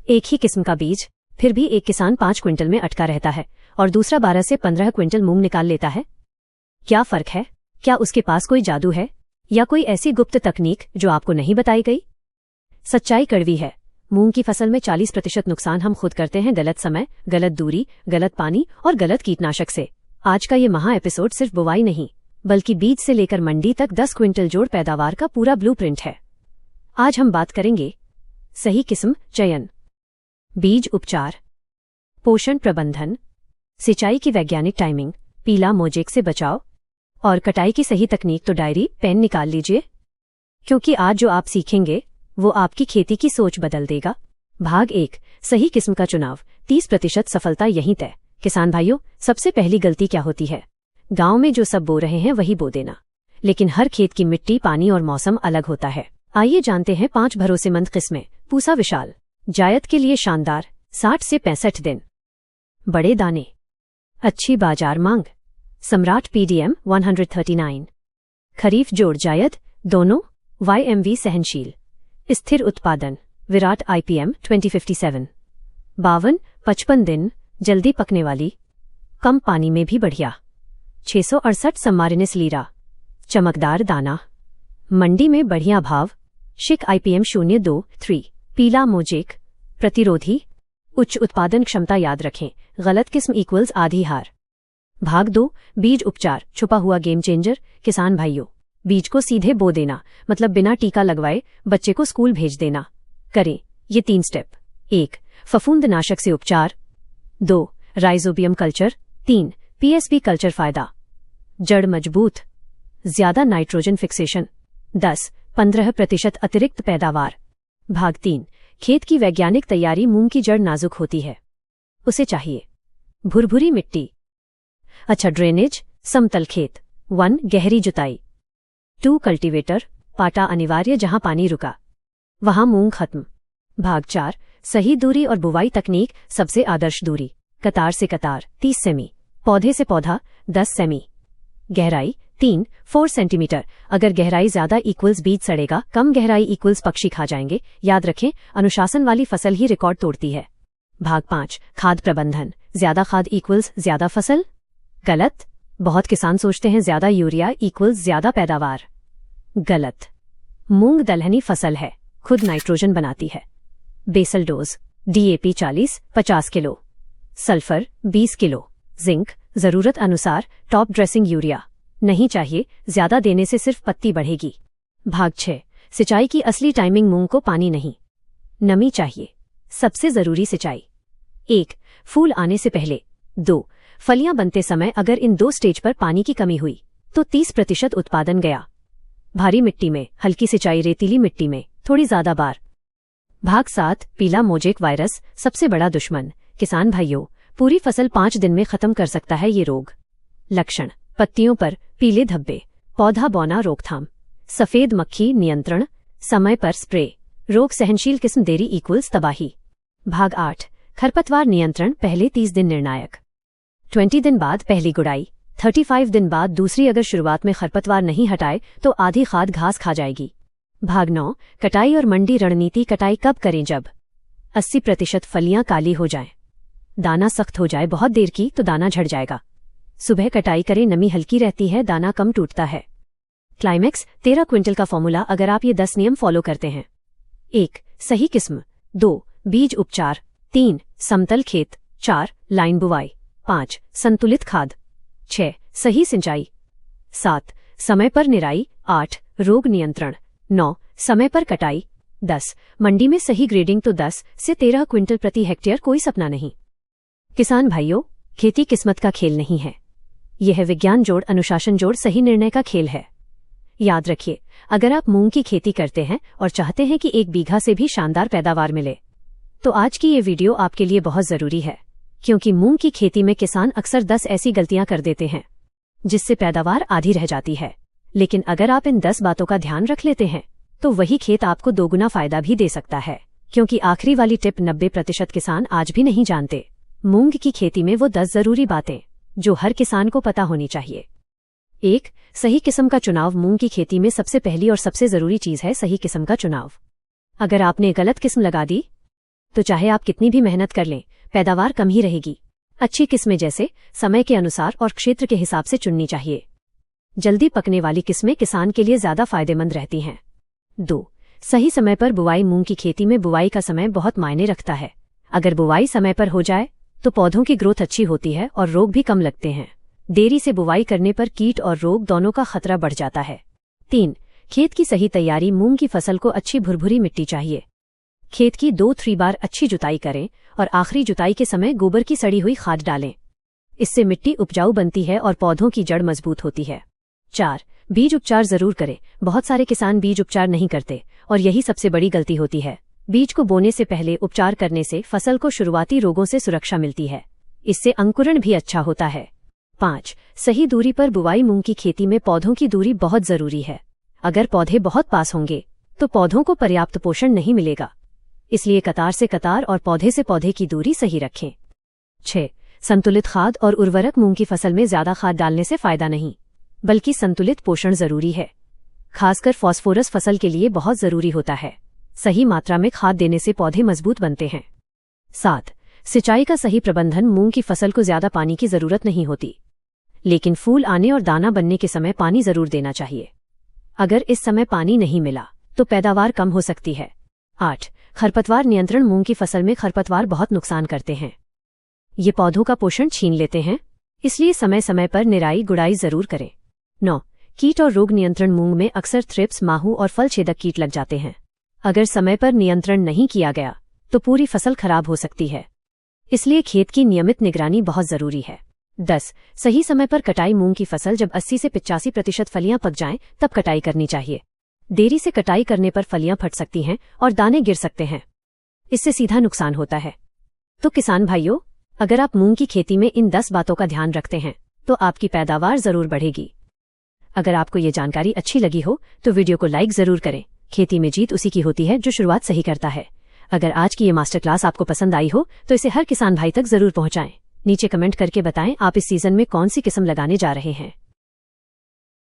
एक ही किस्म का बीज, फिर भी एक किसान 5 क्विंटल में अटका रहता है और दूसरा 12 से 15 क्विंटल मूंग निकाल लेता है। क्या फर्क है? क्या उसके पास कोई जादू है या कोई ऐसी गुप्त तकनीक जो आपको नहीं बताई गई? सच्चाई कड़वी है। मूंग की फसल में 40% नुकसान हम खुद करते हैं, गलत समय, गलत दूरी, गलत पानी और गलत कीटनाशक से। आज का ये महा एपिसोड सिर्फ बुवाई नहीं, बल्कि बीज से लेकर मंडी तक 10 क्विंटल जोड़ पैदावार का पूरा ब्लूप्रिंट है। आज हम बात करेंगे सही किस्म चयन, बीज उपचार, पोषण प्रबंधन, सिंचाई की वैज्ञानिक टाइमिंग, पीला मोजेक से बचाव और कटाई की सही तकनीक। तो डायरी पेन निकाल लीजिए, क्योंकि आज जो आप सीखेंगे वो आपकी खेती की सोच बदल देगा। भाग 1, सही किस्म का चुनाव, 30% सफलता यहीं तय। किसान भाइयों, सबसे पहली गलती क्या होती है? गांव में जो सब बो रहे हैं वही बो देना, लेकिन हर खेत की मिट्टी, पानी और मौसम अलग होता है। आइए जानते हैं 5 भरोसेमंद किस्में। पूसा विशाल, जायद के लिए शानदार, 60 से 65 दिन। बड़े दाने, अच्छी बाजार मांग, सम्राट PDM 139। खरीफ जोड़ जायद दोनों, YMV सहनशील, स्थिर उत्पादन, विराट IPM 2057। 52-55 दिन, जल्दी पकने वाली, कम पानी में भी बढ़िया। 668 सम्मारिनिस लीरा, चमकदार दाना, मंडी में बढ़िया भाव। शिक IPM 023। पीला मोजेक, प्रतिरोधी, उच्च उत्पादन क्षमता। याद रखें, गलत किस्म इक्वल्स आधी हार। भाग 2, बीज उपचार, छुपा हुआ गेम चेंजर। किसान भाइयों, बीज को सीधे बो देना मतलब बिना टीका लगवाए बच्चे को स्कूल भेज देना। करें ये 3 स्टेप। 1, फफूंदनाशक से उपचार। 2, राइजोबियम कल्चर। 3, PSB culture. फायदा, जड़ मजबूत, ज्यादा नाइट्रोजन फिक्सेशन, 10-15% अतिरिक्त पैदावार। भाग 3, खेत की वैज्ञानिक तैयारी। मूंग की जड़ नाजुक होती है, उसे चाहिए भुरभुरी मिट्टी, अच्छा ड्रेनेज, समतल खेत। 1, गहरी जुताई। 2, कल्टीवेटर, पाटा अनिवार्य, जहां पानी रुका वहां मूंग खत्म। भाग 4, सही दूरी और बुवाई तकनीक। सबसे आदर्श दूरी, कतार से कतार 30 सेमी, पौधे से पौधा 10 सेमी। गहराई 3-4 सेंटीमीटर। अगर गहराई ज्यादा इक्वल्स बीज सड़ेगा, कम गहराई इक्वल्स पक्षी खा जाएंगे। याद रखें, अनुशासन वाली फसल ही रिकॉर्ड तोड़ती है। भाग 5, खाद प्रबंधन, ज्यादा खाद इक्वल्स ज्यादा फसल। गलत। बहुत किसान सोचते हैं ज्यादा यूरिया इक्वल्स ज्यादा पैदावार। गलत। मूंग दलहनी फसल है, खुद नाइट्रोजन बनाती है। Basal dose, DAP 40-50 kilo, sulphur 20 kilo, zinc जरूरत अनुसार। टॉप ड्रेसिंग यूरिया नहीं चाहिए, ज्यादा देने से सिर्फ पत्ती बढ़ेगी। भाग 6, सिंचाई की असली टाइमिंग। मूंग को पानी नहीं, नमी चाहिए। सबसे जरूरी सिंचाई, 1, फूल आने से पहले। 2, फलियां बनते समय। अगर इन 2 स्टेज पर पानी की कमी हुई तो 30% उत्पादन गया। भारी मिट्टी में हल्की सिंचाई, रेतीली मिट्टी में थोड़ी ज्यादा बार। भाग 7, पीला मोजेक वायरस, सबसे बड़ा दुश्मन। किसान भाइयों, पूरी फसल 5 दिन में खत्म कर सकता है ये रोग। लक्षण, पत्तियों पर पीले धब्बे, पौधा बौना। रोकथाम, सफेद मक्खी नियंत्रण, समय पर स्प्रे। रोग सहनशील किस्म, देरी इक्वल्स तबाही। भाग 8, खरपतवार नियंत्रण, पहले 30 दिन निर्णायक। 20 दिन बाद पहली गुड़ाई, 35 दिन बाद दूसरी। अगर शुरुआत में खरपतवार नहीं हटाए तो आधी खाद घास खा जाएगी। भाग 9, कटाई और मंडी रणनीति। कटाई कब करें? जब 80% फलियां काली हो जाएं, दाना सख्त हो जाए। बहुत देर की तो दाना झड़ जाएगा। सुबह कटाई करें, नमी हल्की रहती है, दाना कम टूटता है। क्लाइमेक्स, 13 क्विंटल का फॉर्मूला अगर आप ये 10 नियम फॉलो करते हैं। 1, सही किस्म। 2, बीज उपचार। 3, समतल खेत। 4, लाइन बुवाई। 5, संतुलित खाद। 6, सही सिंचाई। 7, समय पर निराई। 8, रोग नियंत्रण। 9, समय पर कटाई। 10, मंडी में सही ग्रेडिंग। तो 10 से 13 क्विंटल प्रति हेक्टेयर कोई सपना नहीं। किसान भाइयों, खेती किस्मत का खेल नहीं है, यह विज्ञान जोड़, अनुशासन जोड़, सही निर्णय का खेल है। याद रखिए, अगर आप मूंग की खेती करते हैं और चाहते हैं कि 1 बीघा से भी शानदार पैदावार मिले, तो आज की ये वीडियो आपके लिए बहुत जरूरी है। क्योंकि मूंग की खेती में किसान अक्सर 10 ऐसी गलतियां कर देते हैं जिससे पैदावार आधी रह जाती है। लेकिन अगर आप इन 10 बातों का ध्यान रख लेते हैं तो वही खेत आपको 2 गुना फायदा भी दे सकता है। क्योंकि आखिरी वाली टिप 90% किसान आज भी नहीं जानते। मूंग की खेती में वो 10 जरूरी बातें जो हर किसान को पता होनी चाहिए। 1, सही किस्म का चुनाव। मूंग की खेती में सबसे पहली और सबसे जरूरी चीज है सही किस्म का चुनाव। अगर आपने गलत किस्म लगा दी तो चाहे आप कितनी भी मेहनत कर लें, पैदावार कम ही रहेगी। अच्छी किस्में जैसे समय के अनुसार और क्षेत्र के हिसाब से चुननी चाहिए। जल्दी पकने वाली किस्में किसान के लिए ज्यादा फायदेमंद रहती हैं। 2. सही समय पर बुवाई। मूंग की खेती में बुवाई का समय बहुत मायने रखता है। अगर बुवाई समय पर हो जाए तो पौधों की ग्रोथ अच्छी होती है और रोग भी कम लगते हैं। देरी से बुवाई करने पर कीट और रोग दोनों का खतरा बढ़ जाता है। 3. खेत की सही तैयारी। मूंग की फसल को अच्छी भुरभुरी मिट्टी चाहिए। खेत की 2-3 बार अच्छी जुताई करें और आखिरी जुताई के समय गोबर की सड़ी हुई खाद डालें। इससे मिट्टी उपजाऊ बनती है और पौधों की जड़ मजबूत होती है। 4. बीज उपचार जरूर करें। बहुत सारे किसान बीज उपचार नहीं करते और यही सबसे बड़ी गलती होती है। बीज को बोने से पहले उपचार करने से फसल को शुरुआती रोगों से सुरक्षा मिलती है। इससे अंकुरण भी अच्छा होता है। 5. सही दूरी पर बुवाई। मूंग की खेती में पौधों की दूरी बहुत जरूरी है। अगर पौधे बहुत पास होंगे तो पौधों को पर्याप्त पोषण नहीं मिलेगा। इसलिए कतार से कतार और पौधे से पौधे की दूरी सही रखें। 6. संतुलित खाद और उर्वरक। मूंग की फसल में ज्यादा खाद डालने से फायदा नहीं, बल्कि संतुलित पोषण जरूरी है। खासकर फास्फोरस फसल के लिए बहुत जरूरी होता है। सही मात्रा में खाद देने से पौधे मजबूत बनते हैं। 7. सिंचाई का सही प्रबंधन। मूंग की फसल को ज्यादा पानी की जरूरत नहीं होती, लेकिन फूल आने और दाना बनने के समय पानी जरूर देना चाहिए। अगर इस समय पानी नहीं मिला तो पैदावार कम हो सकती है। 8. खरपतवार नियंत्रण। मूंग की फसल में खरपतवार बहुत नुकसान करते हैं। ये पौधों का पोषण छीन लेते हैं, इसलिए समय समय पर निराई गुड़ाई जरूर करें। 9. कीट और रोग नियंत्रण। मूंग में अक्सर थ्रिप्स, माहू और फल छेदक कीट लग जाते हैं। अगर समय पर नियंत्रण नहीं किया गया तो पूरी फसल खराब हो सकती है। इसलिए खेत की नियमित निगरानी बहुत जरूरी है। 10. सही समय पर कटाई। मूंग की फसल जब 80 से 85% फलियां पक जाएं तब कटाई करनी चाहिए। देरी से कटाई करने पर फलियां फट सकती हैं और दाने गिर सकते हैं। इससे सीधा नुकसान होता है। तो किसान भाइयों, अगर आप मूंग की खेती में इन 10 बातों का ध्यान रखते हैं तो आपकी पैदावार जरूर बढ़ेगी। अगर आपको ये जानकारी अच्छी लगी हो तो वीडियो को लाइक जरूर करें। खेती में जीत उसी की होती है जो शुरुआत सही करता है। अगर आज की ये मास्टर क्लास आपको पसंद आई हो तो इसे हर किसान भाई तक जरूर पहुंचाएं। नीचे कमेंट करके बताएं आप इस सीजन में कौन सी किस्म लगाने जा रहे हैं।